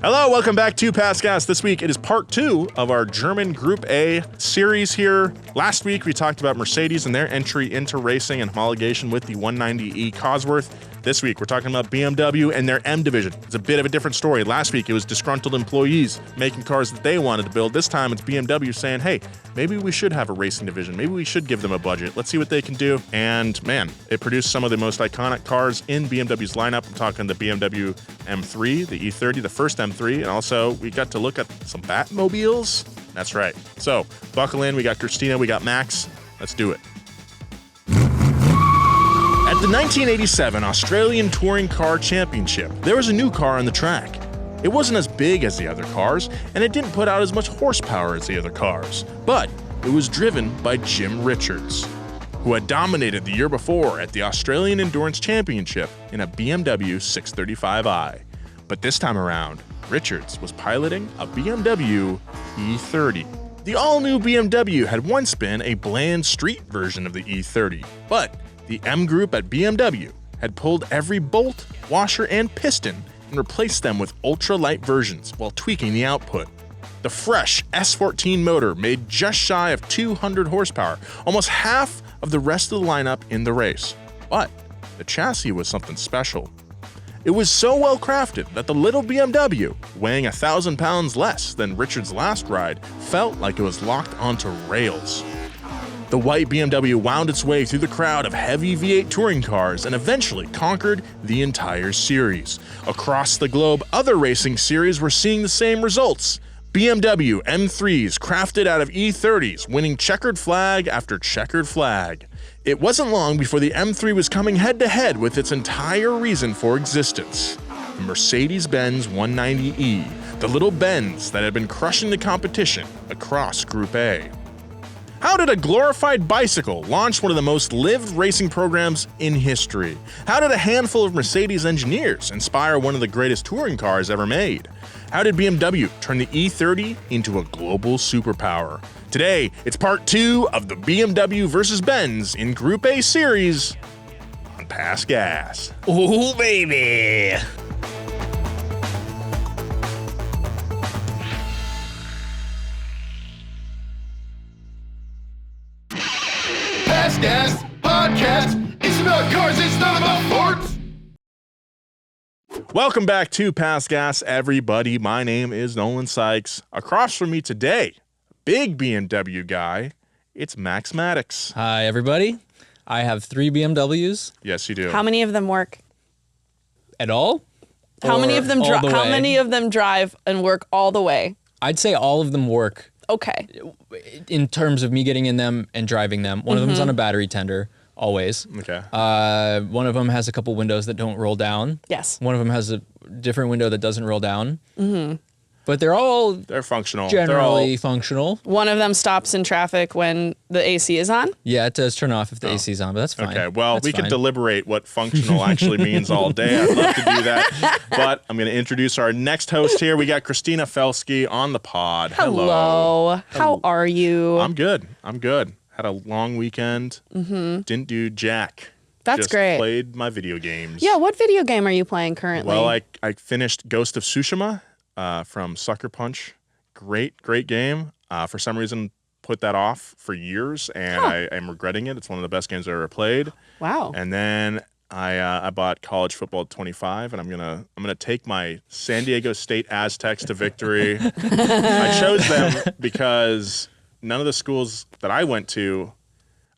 Hello, welcome back to Past Gas. This week it is part 2 of our German Group A series here. Last week we talked about Mercedes and their entry into racing and homologation with the 190e Cosworth. This week we're talking about BMW and their M division. It's a bit of a different story. Last week it was disgruntled employees making cars that they wanted to build. This time it's BMW saying, hey, maybe we should have a racing division. Maybe we should give them a budget. Let's see what they can do. And man, it produced some of the most iconic cars in BMW's lineup. I'm talking the BMW M3, the E30, the first M3, and also we got to look at some Batmobiles. That's right. So buckle in. We got Christina, we got Max. Let's do it. At the 1987 Australian Touring Car Championship, there was a new car on the track. It wasn't as big as the other cars, and it didn't put out as much horsepower as the other cars, but it was driven by Jim Richards, who had dominated the year before at the Australian Endurance Championship in a BMW 635i. But this time around, Richards was piloting a BMW E30. The all-new BMW had once been a bland street version of the E30, but the M Group at BMW had pulled every bolt, washer, and piston and replaced them with ultra-light versions while tweaking the output. The fresh S14 motor made just shy of 200 horsepower, almost half of the rest of the lineup in the race. But the chassis was something special. It was so well crafted that the little BMW, weighing 1,000 pounds less than Richard's last ride, felt like it was locked onto rails. The white BMW wound its way through the crowd of heavy V8 touring cars and eventually conquered the entire series. Across the globe, other racing series were seeing the same results. BMW M3s crafted out of E30s, winning checkered flag after checkered flag. It wasn't long before the M3 was coming head-to-head with its entire reason for existence. The Mercedes-Benz 190e, the little Benz that had been crushing the competition across Group A. How did a glorified bicycle launch one of the most lived racing programs in history? How did a handful of Mercedes engineers inspire one of the greatest touring cars ever made? How did BMW turn the E30 into a global superpower? Today, it's part 2 of the BMW vs. Benz in Group A series on Past Gas. Ooh, baby! Past Gas Podcast. It's about cars, it's not about sports. Welcome back to Past Gas, everybody. My name is Nolan Sykes. Across from me today, big BMW guy, it's Max Maddox. Hi, everybody. I have 3 BMWs. Yes, you do. How many of them work? At all? How many Or of them all the How way? many of them drive and work all the way? I'd say all of them work Okay. in terms of me getting in them and driving them. One of them's on a battery tender, always. Okay. One of them has a couple windows that don't roll down. Yes. One of them has a different window that doesn't roll down. Mm-hmm. But they're all They're functional. generally functional. One of them stops in traffic when the AC is on. Yeah, it does turn off if the AC is on, but that's fine. Okay, well, That's we could fine. deliberate what functional actually means all day. I'd love to do that. But I'm going to introduce our next host here. We got Christina Felsky on the pod. Hello. How are you? I'm good. Had a long weekend. Didn't do jack. That's Just great. Played my video games. Yeah, what video game are you playing currently? Well, I finished Ghost of Tsushima from Sucker Punch. Great game. For some reason, put that off for years, and I am regretting it. It's one of the best games I've ever played. Wow. And then I bought College Football 25, and I'm gonna take my San Diego State Aztecs to victory. I chose them because none of the schools that I went to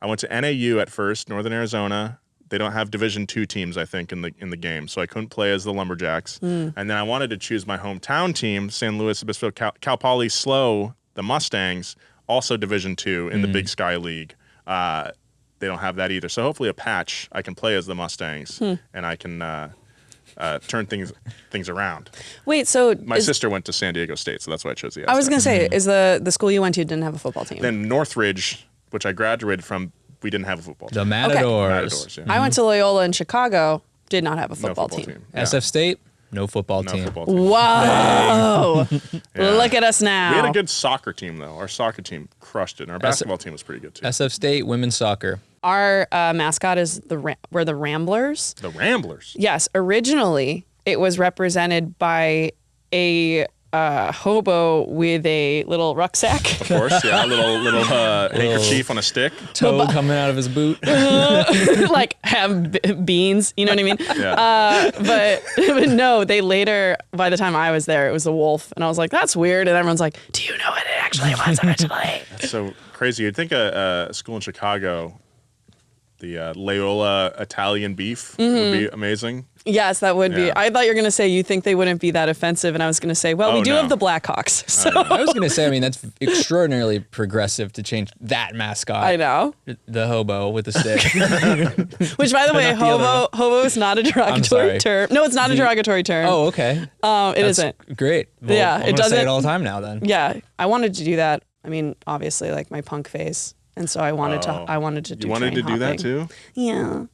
NAU at first, Northern Arizona. They don't have Division II teams, I think, in the game, so I couldn't play as the Lumberjacks. And then I wanted to choose my hometown team, San Luis Obispo Cal Poly SLO, the Mustangs, also Division II in the Big Sky League. They don't have that either. So hopefully a patch, I can play as the Mustangs, and I can turn things around. Wait, so My sister went to San Diego State, so that's why I chose the I was Aztecs. going to say, is the school you went to didn't have a football team? Then Northridge, which I graduated from, we didn't have a football The team. Matadors. Matadors, yeah. I went to Loyola in Chicago, did not have a No football team. Yeah. SF State, no football No team. football team. Whoa. Yeah. Look at us now. We had a good soccer team, though. Our soccer team crushed it, and our basketball team was pretty good, too. SF State women's soccer. Our mascot is we're the Ramblers. The Ramblers. Yes, originally it was represented by a hobo with a little rucksack. Of course, yeah, a little handkerchief on a stick. Toe coming out of his boot. Like have beans, you know what I mean? Yeah. But no, they later, by the time I was there, it was a wolf. And I was like, that's weird. And everyone's like, do you know what it actually was originally? That's so crazy. You'd think a school in Chicago, the Loyola Italian beef would be amazing. Yes, that would be. Yeah. I thought you were going to say you think they wouldn't be that offensive. And I was going to say, well, we do have the Blackhawks. So I was going to say, I mean, that's extraordinarily progressive to change that mascot. I know. The hobo with the stick. Which, by the way, hobo is not a derogatory term. No, it's not a derogatory term. Oh, okay. It isn't. Great. Well, Yeah, I'm it gonna doesn't. say it all the time now then. Yeah, I wanted to do that. I mean, obviously, like my punk phase. And so I wanted to. I wanted to do. You wanted to train do that hopping. too? Yeah.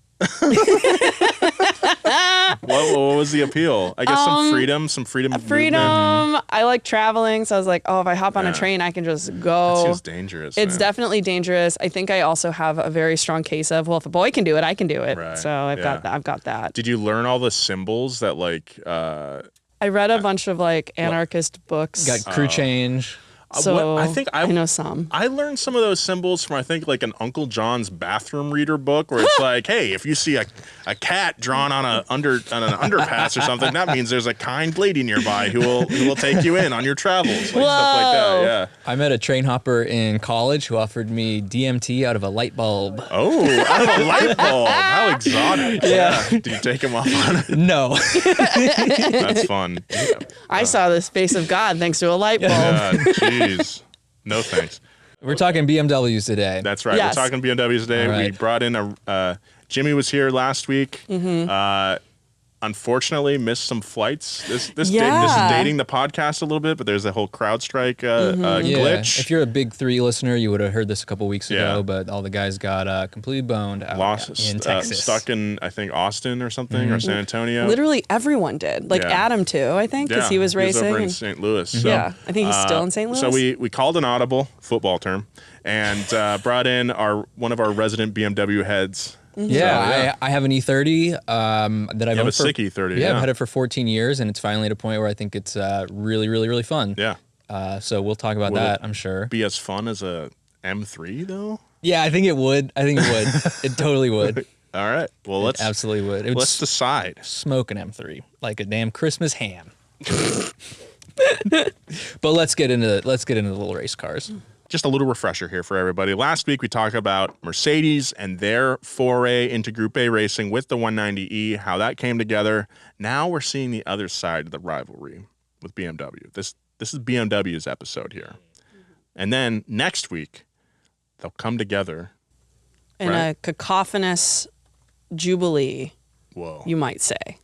What was the appeal? I guess some freedom of movement. Freedom. I like traveling, so I was like, oh, if I hop on a train, I can just go. That seems dangerous. It's man. definitely dangerous. I think I also have a very strong case of, well, if a boy can do it, I can do it. Right. So I've got that. Did you learn all the symbols that like? I read a bunch of like anarchist books. Got crew change. So I think I know some. I learned some of those symbols from I think like an Uncle John's bathroom reader book where it's like, hey, if you see a cat drawn on an underpass or something, that means there's a kind lady nearby who will take you in on your travels, like stuff like that. Yeah. I met a train hopper in college who offered me DMT out of a light bulb. Oh, out of a light bulb. How exotic. Yeah. Did you take him off on it? No. That's fun. I saw the face of God thanks to a light bulb. Yeah, jeez. No thanks. We're talking BMWs today. That's right. Yes. We're talking BMWs today. All right. We brought in Jimmy was here last week. Unfortunately, missed some flights. This is dating the podcast a little bit, but there's a whole CrowdStrike glitch. If you're a big 3 listener, you would have heard this a couple weeks ago, Yeah. but all the guys got completely boned out in Texas. Stuck in, I think, Austin or something, or San Antonio. Literally everyone did. Like Yeah. Adam too, I think, because he was racing. over in and- St. Louis. So, yeah, I think he's still in St. Louis. So we called an audible, football term, and brought in one of our resident BMW heads. Yeah, I have an E30 that I've have owned a sick E30, Yeah, I've yeah. had it for 14 years, and it's finally at a point where I think it's really, really, really fun. Yeah. So we'll talk about Will that, it I'm sure. Be as fun as a M3 though? Yeah, I think it would. It totally would. All right. Well, let's Absolutely would. It would let's decide. smoke an M3 like a damn Christmas ham. But let's get into the little race cars. Just a little refresher here for everybody. Last week we talked about Mercedes and their foray into Group A racing with the 190E, how that came together. Now we're seeing the other side of the rivalry with BMW. This is BMW's episode here. And then next week they'll come together in right? a cacophonous jubilee, Whoa. you might say.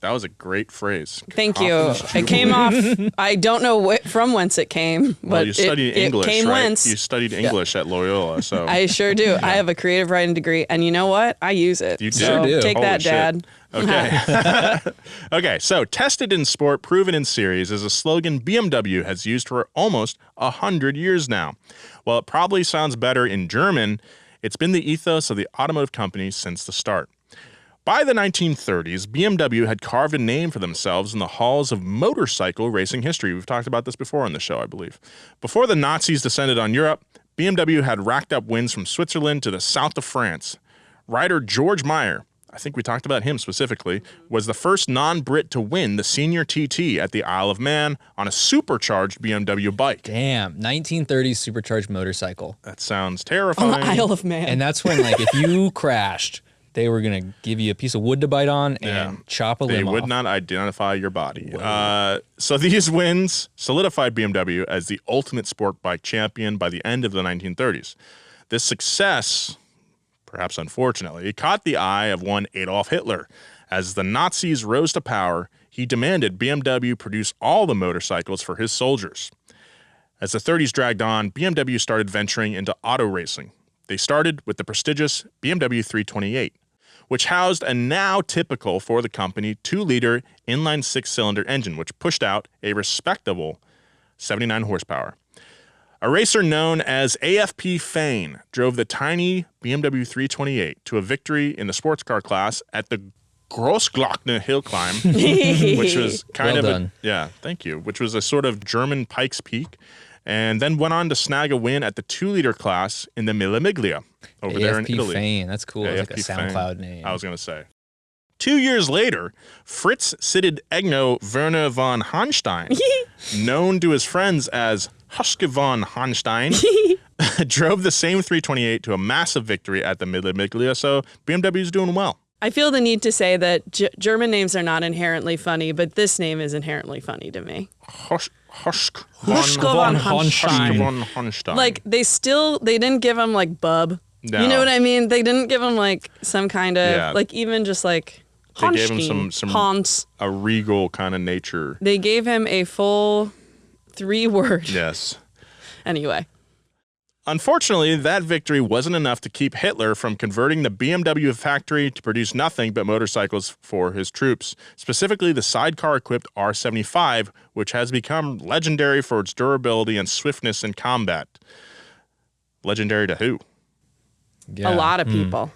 That was a great phrase. Thank you. Cacophonous It came jubilee. off. I don't know from whence it came, but Well, you studied English, it came right? whence. You studied English at Loyola, so I sure do. I have a creative writing degree, and you know what? I use it. You do? So Sure do. take Holy that, shit. Dad. Okay. Okay, so tested in sport, proven in series is a slogan BMW has used for almost 100 years now. While it probably sounds better in German, it's been the ethos of the automotive company since the start. By the 1930s, BMW had carved a name for themselves in the halls of motorcycle racing history. We've talked about this before on the show, I believe. Before the Nazis descended on Europe, BMW had racked up wins from Switzerland to the south of France. Rider George Meyer, I think we talked about him specifically, was the first non-Brit to win the Senior TT at the Isle of Man on a supercharged BMW bike. Damn, 1930s supercharged motorcycle. That sounds On terrifying. the Isle of Man. And that's when, like, if you crashed, they were going to give you a piece of wood to bite on and chop a They limb would off. not identify your body. So these wins solidified BMW as the ultimate sport bike champion by the end of the 1930s. This success, perhaps unfortunately, caught the eye of one Adolf Hitler. As the Nazis rose to power, he demanded BMW produce all the motorcycles for his soldiers. As the 30s dragged on, BMW started venturing into auto racing. They started with the prestigious BMW 328, which housed a now typical for the company 2-liter inline 6-cylinder engine, which pushed out a respectable 79 horsepower. A racer known as AFP Fane drove the tiny BMW 328 to a victory in the sports car class at the Großglockner hill climb, which was kind Well of done. thank you, which was a sort of German Pikes Peak, and then went on to snag a win at the 2-liter class in the Mille Miglia over there in AFP Italy. Fane. That's cool. It's like a AFP Fane. SoundCloud name. I was going to say. 2 years later, Fritz Sidded Egno Werner von Hanstein, known to his friends as Huske von Hanstein, drove the same 328 to a massive victory at the Mille Miglia, so BMW's doing well. I feel the need to say that German names are not inherently funny, but this name is inherently funny to me. Huske von Hanstein. von Hanstein. Like, they didn't give him, like, Bub. No. You know what I mean? They didn't give him, like, some kind of, like, even just, like, They gave him Hanstein, some Hans. a regal kind of nature. They gave him a full 3-word. Yes. Anyway. Unfortunately, that victory wasn't enough to keep Hitler from converting the BMW factory to produce nothing but motorcycles for his troops, specifically the sidecar-equipped R75, which has become legendary for its durability and swiftness in combat. Legendary to who? Yeah. A lot of people.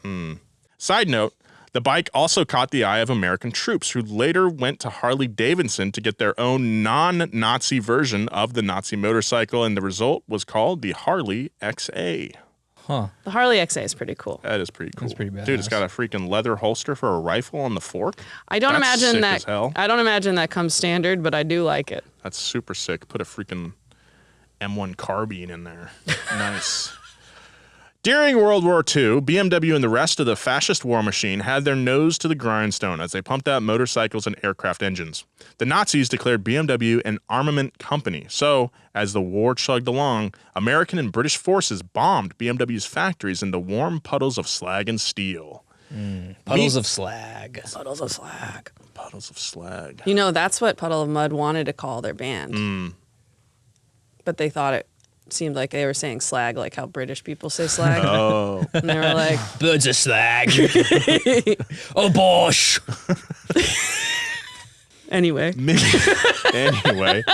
Side note, the bike also caught the eye of American troops, who later went to Harley-Davidson to get their own non-Nazi version of the Nazi motorcycle, and the result was called the Harley XA. Huh. The Harley XA is pretty cool. That is pretty cool. That's pretty Dude, it's badass. got a freaking leather holster for a rifle on the fork. I don't That's imagine sick that. as hell. I don't imagine that comes standard, but I do like it. That's super sick. Put a freaking M1 carbine in there. Nice. During World War II, BMW and the rest of the fascist war machine had their nose to the grindstone as they pumped out motorcycles and aircraft engines. The Nazis declared BMW an armament company, so as the war chugged along, American and British forces bombed BMW's factories into warm puddles of slag and steel. Puddles of slag. Puddles of slag. Puddles of slag. You know, that's what Puddle of Mud wanted to call their band. But they thought it seemed like they were saying slag, like how British people say slag. Oh. And they were like, Birds of slag. Oh, bosh. anyway. Anyway.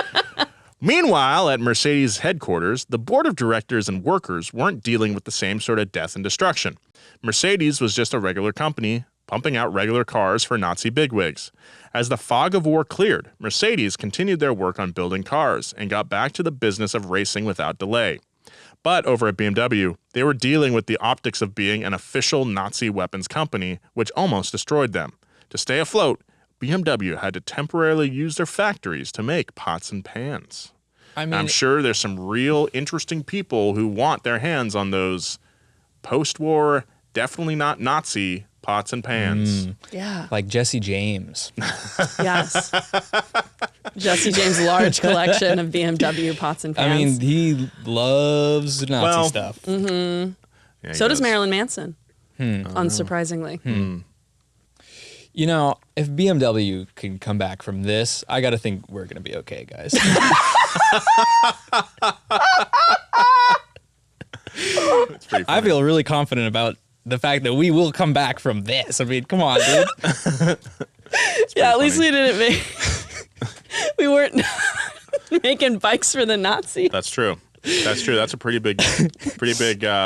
Meanwhile, at Mercedes headquarters, the board of directors and workers weren't dealing with the same sort of death and destruction. Mercedes was just a regular company, pumping out regular cars for Nazi bigwigs. As the fog of war cleared, Mercedes continued their work on building cars and got back to the business of racing without delay. But over at BMW, they were dealing with the optics of being an official Nazi weapons company, which almost destroyed them. To stay afloat, BMW had to temporarily use their factories to make pots and pans. I mean, I'm sure there's some real interesting people who want their hands on those post-war, definitely not Nazi pots and pans. Yeah. like Jesse James. Yes. Jesse James' large collection of BMW pots and I pans. mean, he loves Nazi Well, stuff. Yeah, he so does Marilyn Manson. Unsurprisingly. You know, if BMW could come back from this, I got to think we're going to be okay, guys. It's pretty I funny. feel really confident about the fact that we will come back from this. I mean, come on, dude. Yeah, at least funny. we didn't make. We weren't making bikes for the Nazis. That's true. That's true. That's a pretty big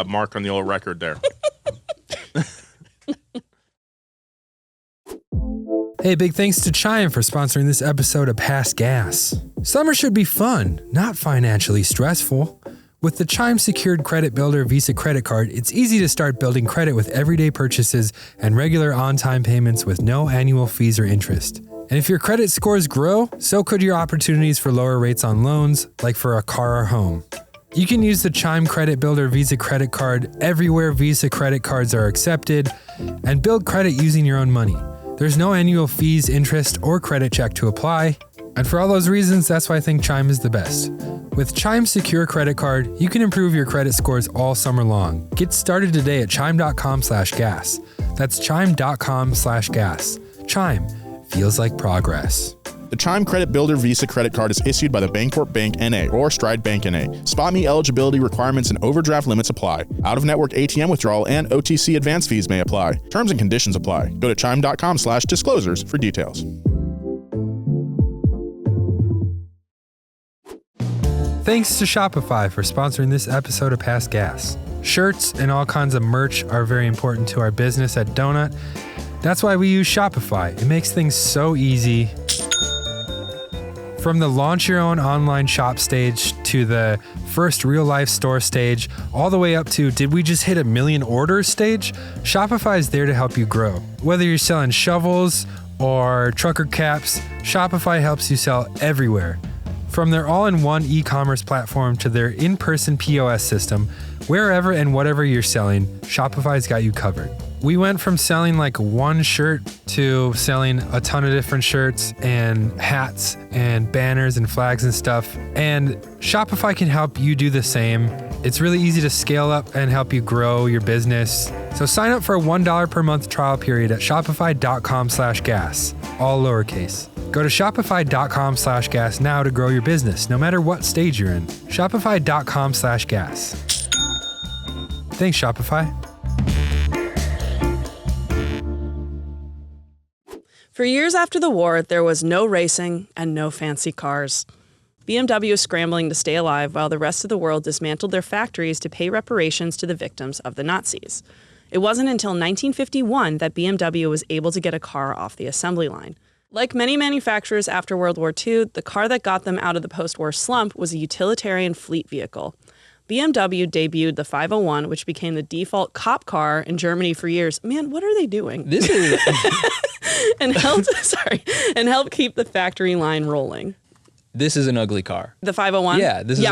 mark on the old record there. Hey, big thanks to Chime for sponsoring this episode of Past Gas. Summer should be fun, not financially stressful. With the Chime Secured Credit Builder Visa credit card, it's easy to start building credit with everyday purchases and regular on-time payments with no annual fees or interest. And if your credit scores grow, so could your opportunities for lower rates on loans, like for a car or home. You can use the Chime Credit Builder Visa credit card everywhere Visa credit cards are accepted and build credit using your own money. There's no annual fees, interest, or credit check to apply. And for all those reasons, that's why I think Chime is the best. With Chime's secure credit card, you can improve your credit scores all summer long. Get started today at chime.com/gas. That's chime.com/gas. Chime feels like progress. The Chime Credit Builder Visa credit card is issued by the Bancorp Bank NA or Stride Bank NA. SpotMe eligibility requirements and overdraft limits apply. Out-of-network ATM withdrawal and OTC advance fees may apply. Terms and conditions apply. Go to chime.com/disclosures for details. Thanks to Shopify for sponsoring this episode of Past Gas. Shirts and all kinds of merch are very important to our business at Donut. That's why we use Shopify. It makes things so easy. From the launch your own online shop stage to the first real life store stage, all the way up to did we just hit 1 million orders stage, Shopify is there to help you grow. Whether you're selling shovels or trucker caps, Shopify helps you sell everywhere. From their all-in-one e-commerce platform to their in-person POS system, wherever and whatever you're selling, Shopify's got you covered. We went from selling like one shirt to selling a ton of different shirts and hats and banners and flags and stuff. And Shopify can help you do the same. It's really easy to scale up and help you grow your business. So sign up for a $1 per month trial period at shopify.com/gas, all lowercase. Go to shopify.com/gas now to grow your business, no matter what stage you're in. Shopify.com/gas. Thanks, Shopify. For years after the war, there was no racing and no fancy cars. BMW was scrambling to stay alive while the rest of the world dismantled their factories to pay reparations to the victims of the Nazis. It wasn't until 1951 that BMW was able to get a car off the assembly line. Like many manufacturers after World War II, the car that got them out of the post-war slump was a utilitarian fleet vehicle. BMW debuted the 501, which became the default cop car in Germany for years. Man, what are they doing? This is and helped keep the factory line rolling. this is an ugly car. The 501? Yeah, this is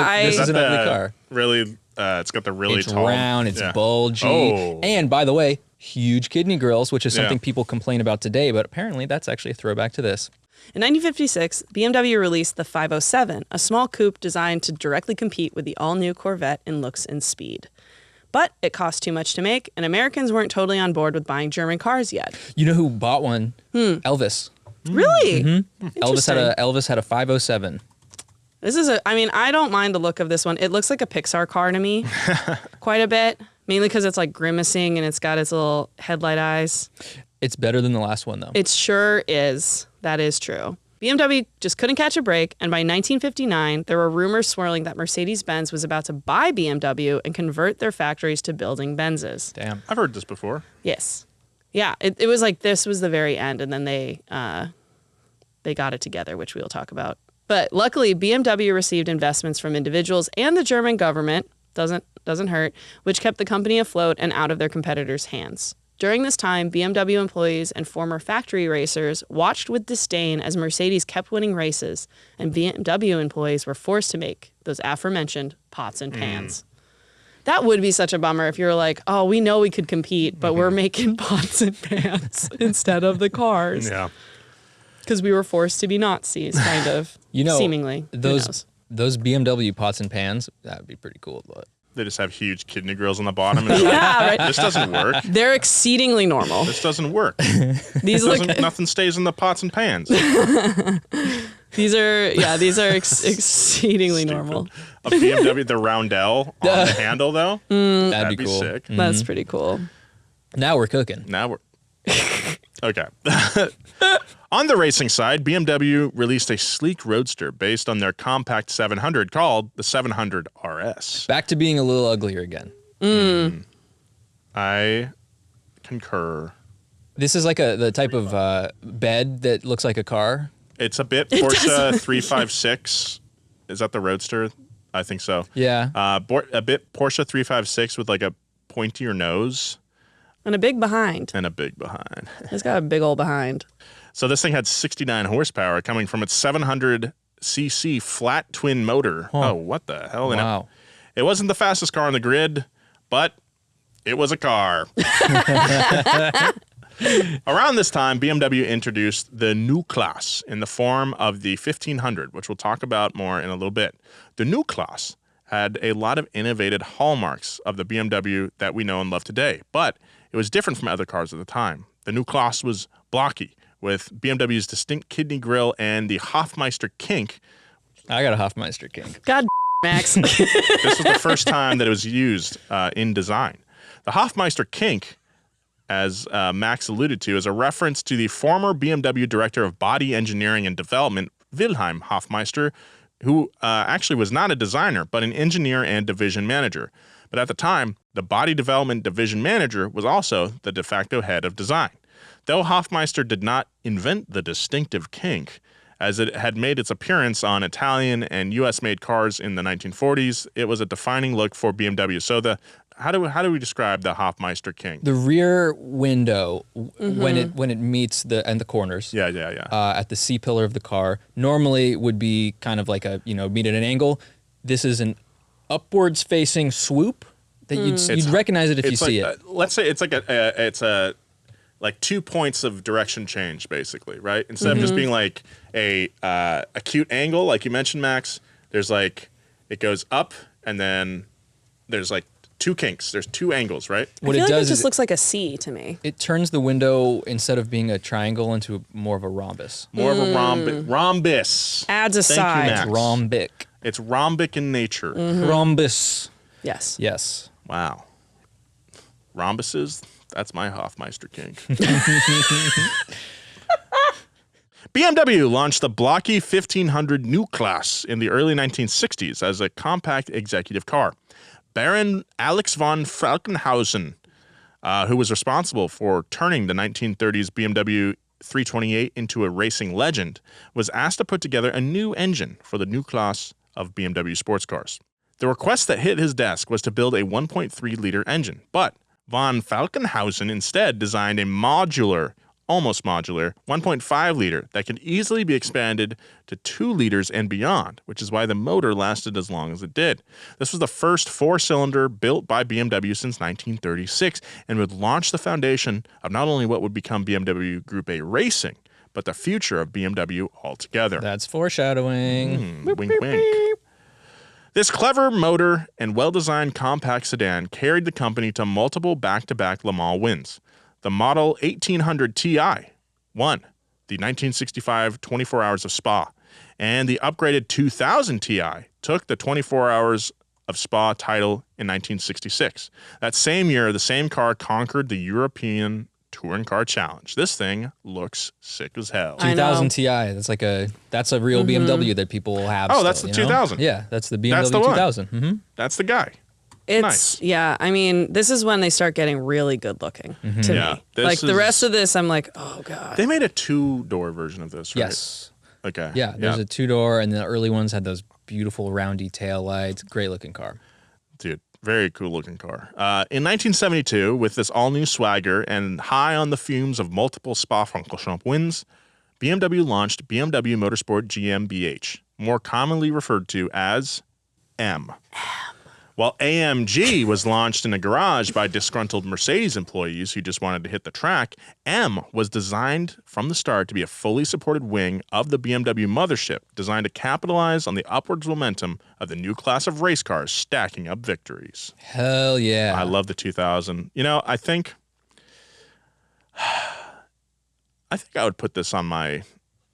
an ugly car. Really, it's got the really It's tall. round, it's bulgy, Oh. and by the way, huge kidney grills, which is something people complain about today, but apparently that's actually a throwback to this. In 1956, BMW released the 507, a small coupe designed to directly compete with the all-new Corvette in looks and speed. But it cost too much to make, and Americans weren't totally on board with buying German cars yet. You know who bought one? Elvis. Really? Mm-hmm. Interesting. Elvis had a 507. I don't mind the look of this one. It looks like a Pixar car to me quite a bit, mainly because it's like grimacing and it's got its little headlight eyes. It's better than the last one, though. It sure is. That is true. BMW just couldn't catch a break, and by 1959, there were rumors swirling that Mercedes-Benz was about to buy BMW and convert their factories to building Benzes. Damn. I've heard this before. Yes. Yeah, it was like this was the very end, and then they got it together, which we'll talk about. But luckily, BMW received investments from individuals and the German government, doesn't hurt, which kept the company afloat and out of their competitors' hands. During this time, BMW employees and former factory racers watched with disdain as Mercedes kept winning races, and BMW employees were forced to make those aforementioned pots and pans. That would be such a bummer if you were like, oh, we know we could compete, but we're making pots and pans instead of the cars. Yeah. Because we were forced to be Nazis, kind of, seemingly. Who knows? Those BMW pots and pans, that would be pretty cool. But They just have huge kidney grills on the bottom. And Yeah, right. This doesn't work. They're exceedingly normal. This doesn't work. These Nothing stays in the pots and pans. These are exceedingly Stupid. normal. A BMW, the roundel on the handle, though. that'd be cool. Sick. That's pretty cool. Now we're cooking. Now we're okay. On the racing side, BMW released a sleek roadster based on their compact 700 called the 700 RS. Back to being a little uglier again. I concur. This is like the type of bed that looks like a car. It's a bit Porsche 356. Is that the roadster? I think so. Yeah. A bit Porsche 356 with like a pointier nose And a big behind. and a big behind. It's got a big old behind. So this thing had 69 horsepower coming from its 700cc flat twin motor. Huh. Oh, what the hell? And Wow. It wasn't the fastest car on the grid, but it was a car. Around this time, BMW introduced the new class in the form of the 1500, which we'll talk about more in a little bit. The new class had a lot of innovative hallmarks of the BMW that we know and love today, but it was different from other cars at the time. The new class was blocky, with BMW's distinct kidney grille and the Hofmeister kink. I got a Hofmeister kink. God, Max. This was the first time that it was used in design. The Hofmeister kink, as Max alluded to, is a reference to the former BMW director of body engineering and development, Wilhelm Hofmeister, who actually was not a designer, but an engineer and division manager. But at the time, the body development division manager was also the de facto head of design. Though Hofmeister did not invent the distinctive kink, as it had made its appearance on Italian and U.S.-made cars in the 1940s, it was a defining look for BMW. So how do we describe the Hofmeister kink? The rear window, when it meets the corners. Yeah. At the C pillar of the car, normally would be kind of like meet at an angle. This is an upwards facing swoop that you'd recognize it if you see it. Let's say it's like 2 points of direction change, basically, right? Instead of just being like a acute angle, like you mentioned, Max, there's like, it goes up and then there's like 2 kinks. There's 2 angles, right? What it does is it looks like a C to me. It turns the window, instead of being a triangle, into more of a rhombus. More of a rhombus. Adds a side. Max. It's rhombic. It's rhombic in nature. Rhombus. Yes. Yes. Wow. Rhombuses, that's my Hofmeister kink. BMW launched the blocky 1500 New Class in the early 1960s as a compact executive car. Baron Alex von Falkenhausen, who was responsible for turning the 1930s BMW 328 into a racing legend, was asked to put together a new engine for the new class of BMW sports cars. The request that hit his desk was to build a 1.3-liter engine, but von Falkenhausen instead designed a almost modular 1.5-liter that could easily be expanded to 2 liters and beyond, which is why the motor lasted as long as it did. This was the first 4-cylinder built by BMW since 1936 and would launch the foundation of not only what would become BMW Group A Racing, but the future of BMW altogether. That's foreshadowing. Wink, wink. This clever motor and well-designed compact sedan carried the company to multiple back-to-back Le Mans wins. The Model 1800 Ti won the 1965 24 Hours of Spa, and the upgraded 2000 Ti took the 24 Hours of Spa title in 1966. That same year, the same car conquered the European Touring Car Challenge. This thing looks sick as hell. 2000 Ti. That's a real BMW that people will have. Oh, that's the 2000. Yeah, that's the BMW That's the one. 2000. Mm-hmm. That's the guy. It's Nice. Yeah. I mean, this is when they start getting really good looking to Yeah, me. this Like the is- rest of this, I'm like, oh god. They made a 2-door version of this, right? Yes. Okay. Yeah, there's a 2-door, and the early ones had those beautiful roundy tail lights. Great looking car. Dude, very cool looking car. In 1972, with this all-new swagger and high on the fumes of multiple Spa-Francorchamps wins, BMW launched BMW Motorsport GmbH, more commonly referred to as M. While AMG was launched in a garage by disgruntled Mercedes employees who just wanted to hit the track, M was designed from the start to be a fully supported wing of the BMW mothership, designed to capitalize on the upwards momentum of the new class of race cars stacking up victories. Hell yeah. I love the 2000. You know, I think I would put this on my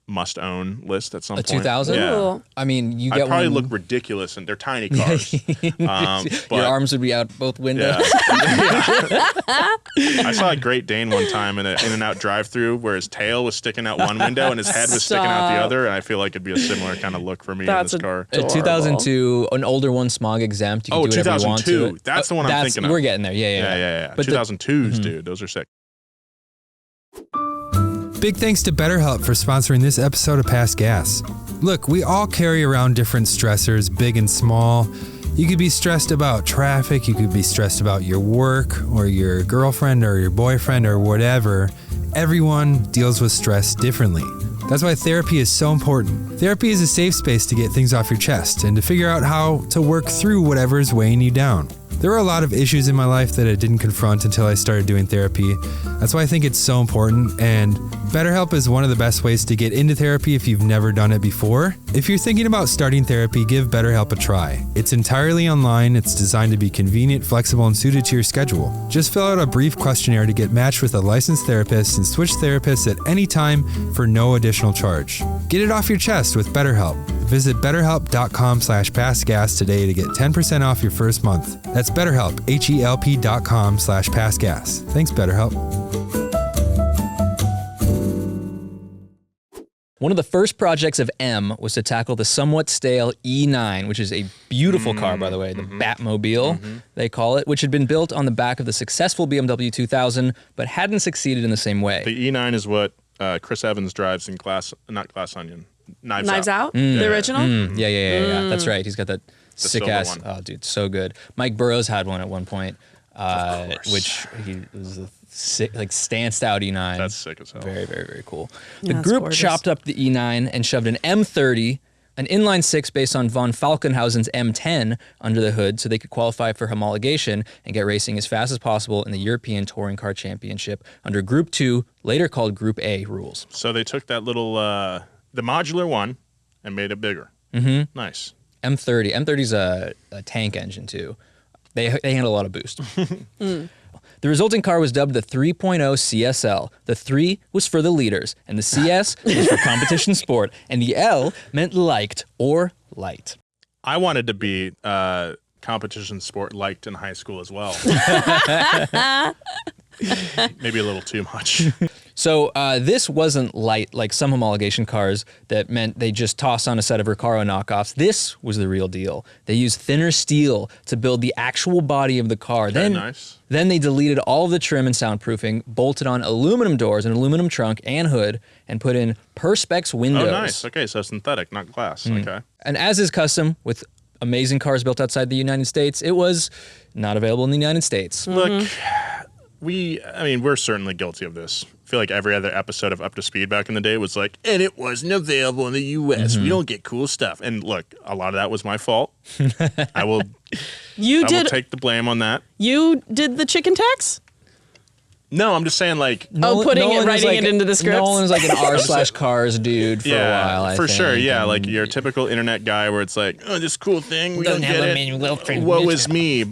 must-own list at some A point. 2000? Yeah. Cool. I mean, you I'd get probably one. look ridiculous, and they're tiny cars. But Your arms would be out both windows. yeah. I saw a Great Dane one time in an In-N-Out drive-through where his tail was sticking out one window and his head was sticking out the Stop. other, and I feel like it'd be a similar kind of look for me That's in this car. A 2002, an older one, smog exempt. You can do whatever you want to 2002. it. That's the one I'm thinking of. We're getting there. Yeah. Yeah. But 2002s, dude. Those are sick. Big thanks to BetterHelp for sponsoring this episode of Past Gas. Look, we all carry around different stressors, big and small. You could be stressed about traffic, you could be stressed about your work, or your girlfriend, or your boyfriend, or whatever. Everyone deals with stress differently. That's why therapy is so important. Therapy is a safe space to get things off your chest and to figure out how to work through whatever is weighing you down. There were a lot of issues in my life that I didn't confront until I started doing therapy. That's why I think it's so important, and BetterHelp is one of the best ways to get into therapy if you've never done it before. If you're thinking about starting therapy, give BetterHelp a try. It's entirely online, it's designed to be convenient, flexible, and suited to your schedule. Just fill out a brief questionnaire to get matched with a licensed therapist and switch therapists at any time for no additional charge. Get it off your chest with BetterHelp. Visit betterhelp.com/passgas today to get 10% off your first month. That's BetterHelp, HELP.com/passgas. Thanks, BetterHelp. One of the first projects of M was to tackle the somewhat stale E9, which is a beautiful car, by the way, the Batmobile, they call it, which had been built on the back of the successful BMW 2000, but hadn't succeeded in the same way. The E9 is what Chris Evans drives in Knives Out. The original? Yeah. That's right. He's got that sick silver ass. one. Oh, dude, so good. Mike Burrows had one at one point, which he was a sick, like stanced out E9. That's sick as hell. Very, very, very cool. Yeah, The that's group gorgeous. chopped up the E9 and shoved an M30, an inline six based on von Falkenhausen's M10 under the hood so they could qualify for homologation and get racing as fast as possible in the European Touring Car Championship under Group 2, later called Group A rules. So they took that little, the modular one and made it bigger. Mm-hmm. Nice. M30. M30's a tank engine too. They handle a lot of boost. The resulting car was dubbed the 3.0 CSL. The 3 was for the leaders, and the CS was for competition sport, and the L meant liked or light. I wanted to be competition sport liked in high school as well. Maybe a little too much. So this wasn't light like some homologation cars that meant they just tossed on a set of Recaro knockoffs. This was the real deal. They used thinner steel to build the actual body of the car. Nice. Then they deleted all of the trim and soundproofing, bolted on aluminum doors, an aluminum trunk and hood, and put in Perspex windows. Oh, nice. Okay, so synthetic, not glass. Okay. And as is custom with amazing cars built outside the United States, it was not available in the United States. Look, we're certainly guilty of this. I feel like every other episode of Up to Speed back in the day was like, and it wasn't available in the U.S. We don't get cool stuff. And look, a lot of that was my fault. I will take the blame on that. You did the chicken tax? No, I'm just saying like... writing it into the scripts? Nolan was like an r/cars dude for a while, I for think. sure. Yeah, like your typical internet guy where it's like, oh, this cool thing, we don't get it. Woe is me.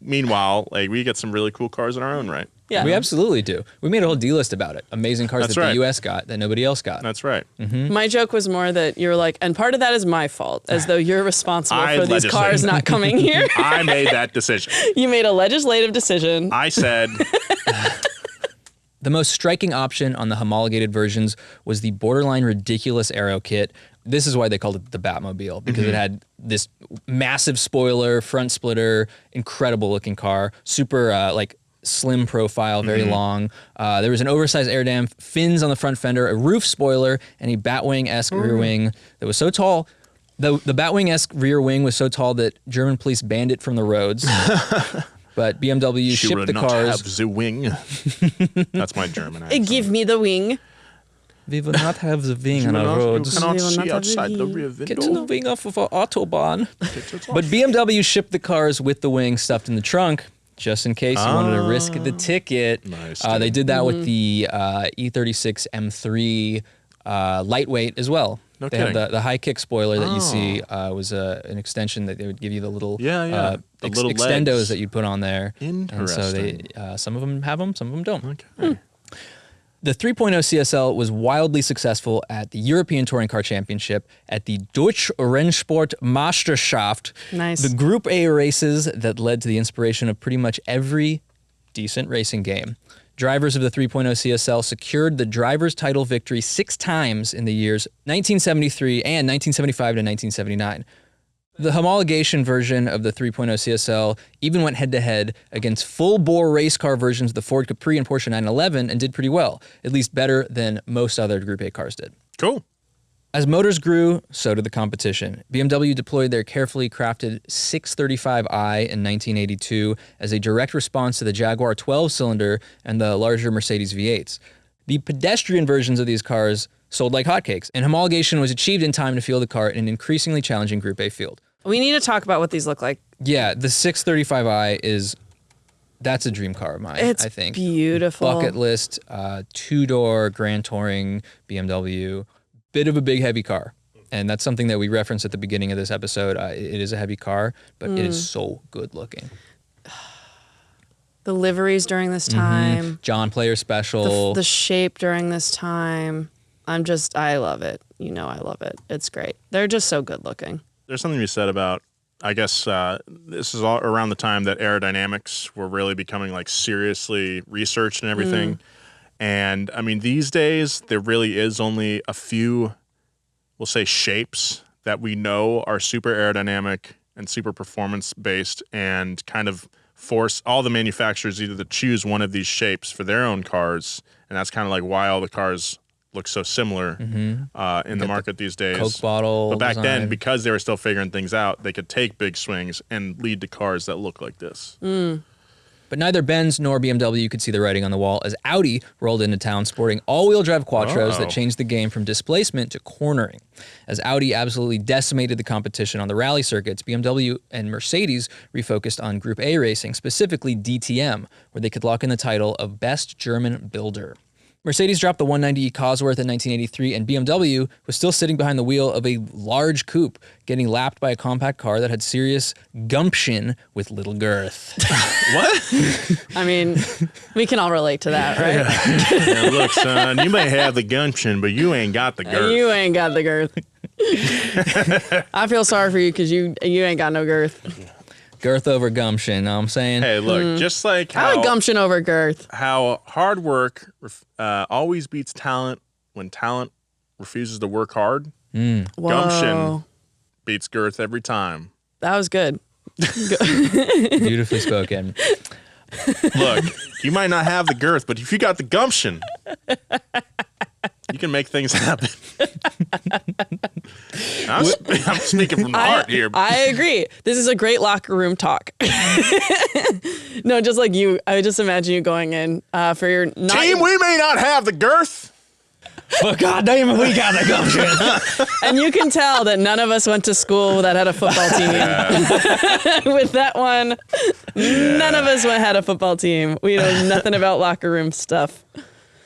Meanwhile, like we get some really cool cars in our own right. Yeah. We absolutely do. We made a whole D-list about it. Amazing cars That's that right. the U.S. got that nobody else got. That's right. My joke was more that you're like, and part of that is my fault, as though you're responsible for these cars not coming here. I made that decision. You made a legislative decision. I said... The most striking option on the homologated versions was the borderline ridiculous aero kit. This is why they called it the Batmobile, because it had this massive spoiler, front splitter, incredible looking car, super slim profile, very long. There was an oversized air dam, fins on the front fender, a roof spoiler, and a Batwing-esque rear wing that was so tall. The Batwing-esque rear wing was so tall that German police banned it from the roads. But BMW shipped the cars. Have the wing. That's my German accent. Give me the wing. We will not have the wing on our roads. You cannot We will not see have the outside the wing. rear Get the window. wing off of our Autobahn. But BMW shipped the cars with the wing stuffed in the trunk, just in case you wanted to risk the ticket. Nice, They did that with the E36 M3 lightweight as well. No They kidding. had the high kick spoiler that you see was an extension that they would give you the little The little extendos legs. that you'd put on there. Interesting. And so some of them have them, some of them don't. Okay. The 3.0 CSL was wildly successful at the European Touring Car Championship, at the Deutsche Rennsport Meisterschaft, Nice. the Group A races that led to the inspiration of pretty much every decent racing game. Drivers of the 3.0 CSL secured the driver's title victory 6 times in the years 1973 and 1975 to 1979. The homologation version of the 3.0 CSL even went head-to-head against full-bore race car versions of the Ford Capri and Porsche 911 and did pretty well, at least better than most other Group A cars did. Cool. As motors grew, so did the competition. BMW deployed their carefully crafted 635i in 1982 as a direct response to the Jaguar 12-cylinder and the larger Mercedes V8s. The pedestrian versions of these cars sold like hotcakes, and homologation was achieved in time to field the car in an increasingly challenging Group A field. We need to talk about what these look like. Yeah, the 635i that's a dream car of mine, It's I think. beautiful. Bucket list, 2-door Grand Touring BMW. Bit of a big, heavy car. And that's something that we referenced at the beginning of this episode. It is a heavy car, but it is so good looking. The liveries during this time. John Player Special. The shape during this time. I love it. You know I love it. It's great. They're just so good looking. There's something to be said about, I guess this is all around the time that aerodynamics were really becoming like seriously researched and everything. And I mean, these days, there really is only a few, we'll say, shapes that we know are super aerodynamic and super performance based and kind of force all the manufacturers either to choose one of these shapes for their own cars. And that's kind of like why all the cars look so similar in the market these days. Coke bottle But back design. then, because they were still figuring things out, they could take big swings and lead to cars that look like this. But neither Benz nor BMW could see the writing on the wall as Audi rolled into town sporting all-wheel drive Quattros that changed the game from displacement to cornering. As Audi absolutely decimated the competition on the rally circuits, BMW and Mercedes refocused on Group A racing, specifically DTM, where they could lock in the title of Best German Builder. Mercedes dropped the 190e Cosworth in 1983, and BMW was still sitting behind the wheel of a large coupe, getting lapped by a compact car that had serious gumption with little girth. What? I mean, we can all relate to that, right? Now, look, son, you may have the gumption, but you ain't got the girth. You ain't got the girth. I feel sorry for you because you ain't got no girth. Girth over gumption, know what I'm saying? Hey, look, just like I like gumption over girth. how hard work always beats talent when talent refuses to work hard, gumption beats girth every time. That was good. Beautifully spoken. Look, you might not have the girth, but if you got the gumption, you can make things happen. I'm speaking from the heart here. I agree. This is a great locker room talk. No, just like you. I just imagine you going in for your Team, we may not have the girth, But goddamn it, we got the gumption. and you can tell that none of us went to school that had a football team. With that one, none of us had a football team. We know nothing about locker room stuff.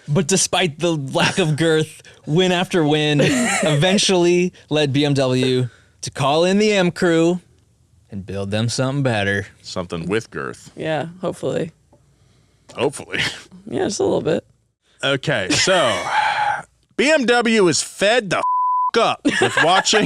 But despite the lack of girth, win after win eventually led BMW to call in the M crew and build them something better. something with girth, Yeah, hopefully. hopefully. Yeah, just a little bit. Okay, so BMW is fed the up with watching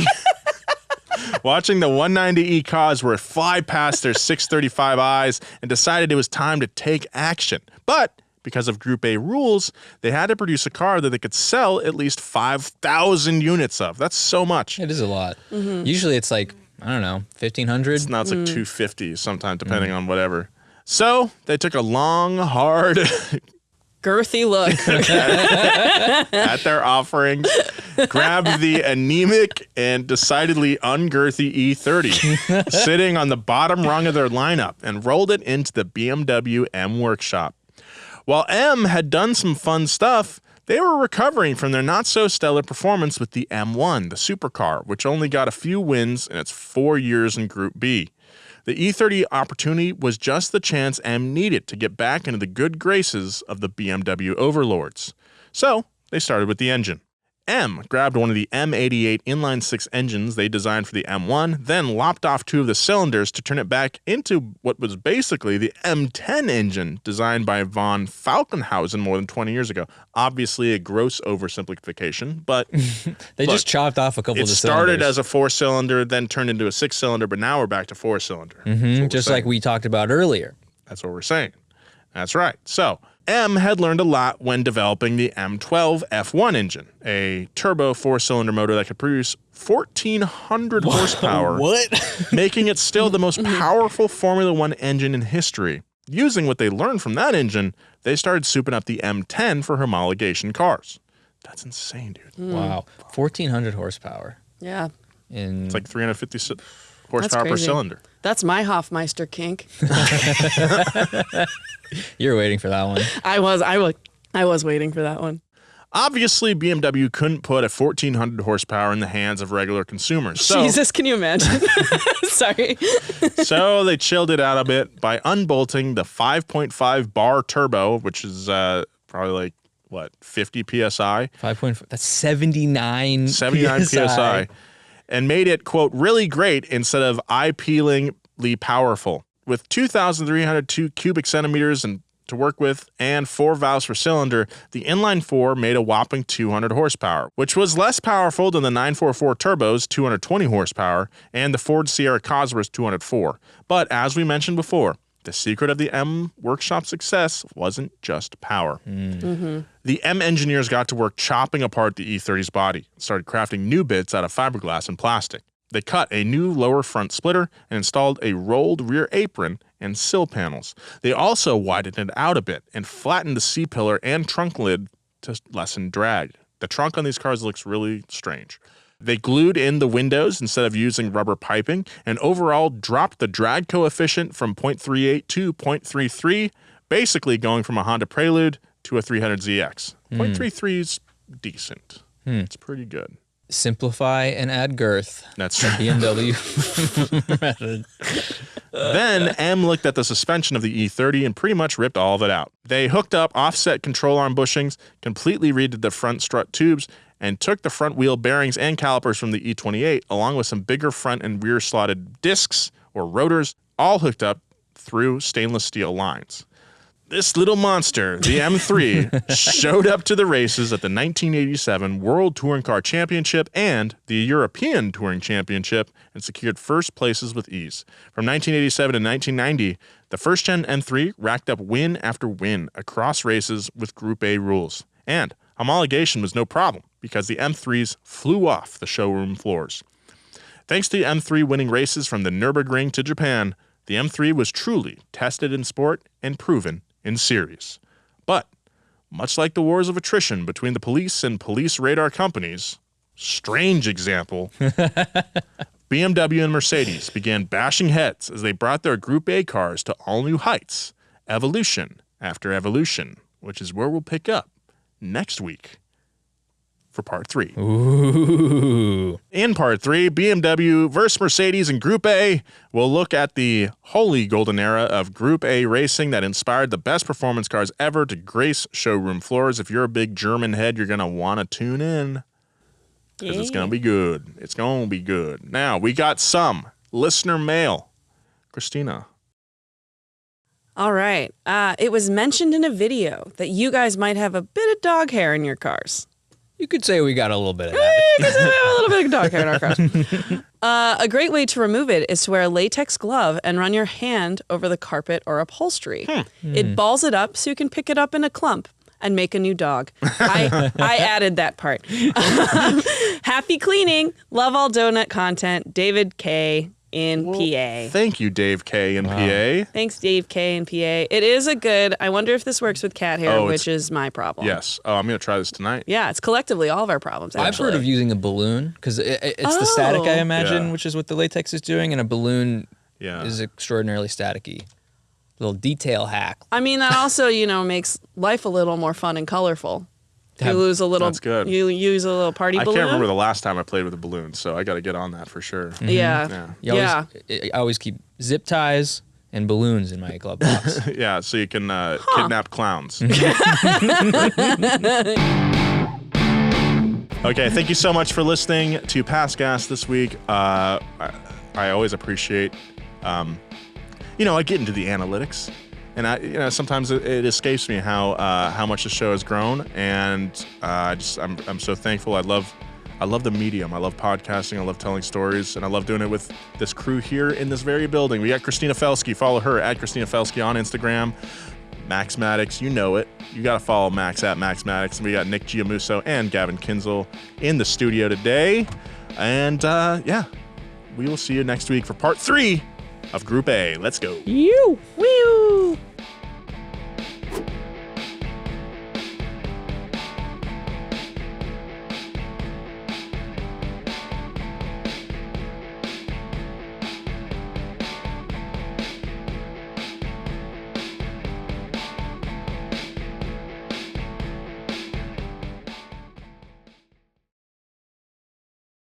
the 190e Cosworth fly past their 635i's and decided it was time to take action. But because of Group A rules, they had to produce a car that they could sell at least 5,000 units of. That's so much. It is a lot. Usually it's like, I don't know, 1,500. Now it's like 250 sometimes, depending on whatever. So they took a long, hard Girthy look. at their offerings, grabbed the anemic and decidedly ungirthy E30, sitting on the bottom rung of their lineup, and rolled it into the BMW M workshop. While M had done some fun stuff, they were recovering from their not-so-stellar performance with the M1, the supercar, which only got a few wins in its 4 years in Group B. The E30 opportunity was just the chance M needed to get back into the good graces of the BMW overlords. So, they started with the engine. M grabbed one of the M88 inline-6 engines they designed for the M1, then lopped off 2 of the cylinders to turn it back into what was basically the M10 engine designed by von Falkenhausen more than 20 years ago. Obviously a gross oversimplification, but They just chopped off a couple it of the started cylinders. as a 4-cylinder, then turned into a 6-cylinder, but now we're back to 4-cylinder. Just like we talked about earlier. That's what we're saying. That's right. So, M had learned a lot when developing the M12 F1 engine, a turbo 4-cylinder motor that could produce 1,400 horsepower, making it still the most powerful Formula One engine in history. Using what they learned from that engine, they started souping up the M10 for homologation cars. That's insane, dude. Wow. 1,400 horsepower. Yeah. It's It's like 350 horsepower per crazy. cylinder. That's my Hofmeister kink. You're waiting for that one. I was waiting for that one. Obviously, BMW couldn't put a 1,400 horsepower in the hands of regular consumers. So, Jesus, can you imagine? Sorry. so they chilled it out a bit by unbolting the 5.5 bar turbo, which is probably like, what, 50 PSI? 5.4. That's 79 79 PSI. And made it, quote, really great instead of eye-peelingly powerful. With 2,302 cubic centimeters to work with and 4 valves per cylinder, the inline-4 made a whopping 200 horsepower, which was less powerful than the 944 turbos, 220 horsepower, and the Ford Sierra Cosworth 204. But as we mentioned before, The secret of the M workshop's success wasn't just power. The M engineers got to work chopping apart the E30's body and started crafting new bits out of fiberglass and plastic. They cut a new lower front splitter and installed a rolled rear apron and sill panels. They also widened it out a bit and flattened the C-pillar and trunk lid to lessen drag. The trunk on these cars looks really strange. They glued in the windows instead of using rubber piping, and overall dropped the drag coefficient from 0.38 to 0.33, basically going from a Honda Prelude to a 300ZX. 0.33 is decent. It's pretty good. Simplify and add girth. That's right. BMW. Then M looked at the suspension of the E30 and pretty much ripped all of it out. They hooked up offset control arm bushings, completely redid the front strut tubes, and took the front wheel bearings and calipers from the E28, along with some bigger front and rear slotted discs or rotors, all hooked up through stainless steel lines. This little monster, the M3, showed up to the races at the 1987 World Touring Car Championship and the European Touring Championship and secured first places with ease. From 1987 to 1990, the first-gen M3 racked up win after win across races with Group A rules. And homologation was no problem because the M3s flew off the showroom floors. Thanks to the M3 winning races from the Nürburgring to Japan, the M3 was truly tested in sport and proven in series. But, much like the wars of attrition between the police and police radar companies, strange example, BMW and Mercedes began bashing heads as they brought their Group A cars to all new heights, evolution after evolution, which is where we'll pick up next week for part 3. Ooh. In part 3, BMW versus Mercedes in Group A, we'll look at the holy golden era of Group A racing that inspired the best performance cars ever to grace showroom floors. If you're a big German head, you're going to want to tune in because it's going to be good. It's going to be good. Now, we got some listener mail. Christina. All right. It was mentioned in a video that you guys might have a bit of dog hair in your cars. You could say we got a little bit of that. Because we have a little bit of dog hair in our cars. A great way to remove it is to wear a latex glove and run your hand over the carpet or upholstery. It balls it up so you can pick it up in a clump and make a new dog. I added that part. Happy cleaning. Love all donut content. David K. in PA. Thank you, Dave K. in PA. Thanks, Dave K. in PA. It is a good, I wonder if this works with cat hair, which is my problem. Yes. Oh, I'm going to try this tonight. Yeah, it's collectively all of our problems, actually. I've heard of using a balloon because it's the static, I imagine, which is what the latex is doing, and a balloon is extraordinarily staticky. Little detail hack. I mean, that also, makes life a little more fun and colorful. You lose a little. That's good. You use a little party balloon. I can't remember the last time I played with a balloon, so I got to get on that for sure. Yeah. I always keep zip ties and balloons in my glove box. Yeah, so you can kidnap clowns. Okay, thank you so much for listening to Pass Gas this week. I always appreciate, I get into the analytics. And sometimes it escapes me how much the show has grown, and I'm so thankful. I love the medium. I love podcasting. I love telling stories, and I love doing it with this crew here in this very building. We got Christina Felsky. Follow her at Christina Felsky on Instagram. Max Maddox, you know it. You got to follow Max at Max Maddox. And we got Nick Giamuso and Gavin Kinzel in the studio today. And we will see you next week for part 3 of Group A. Let's go. Woo!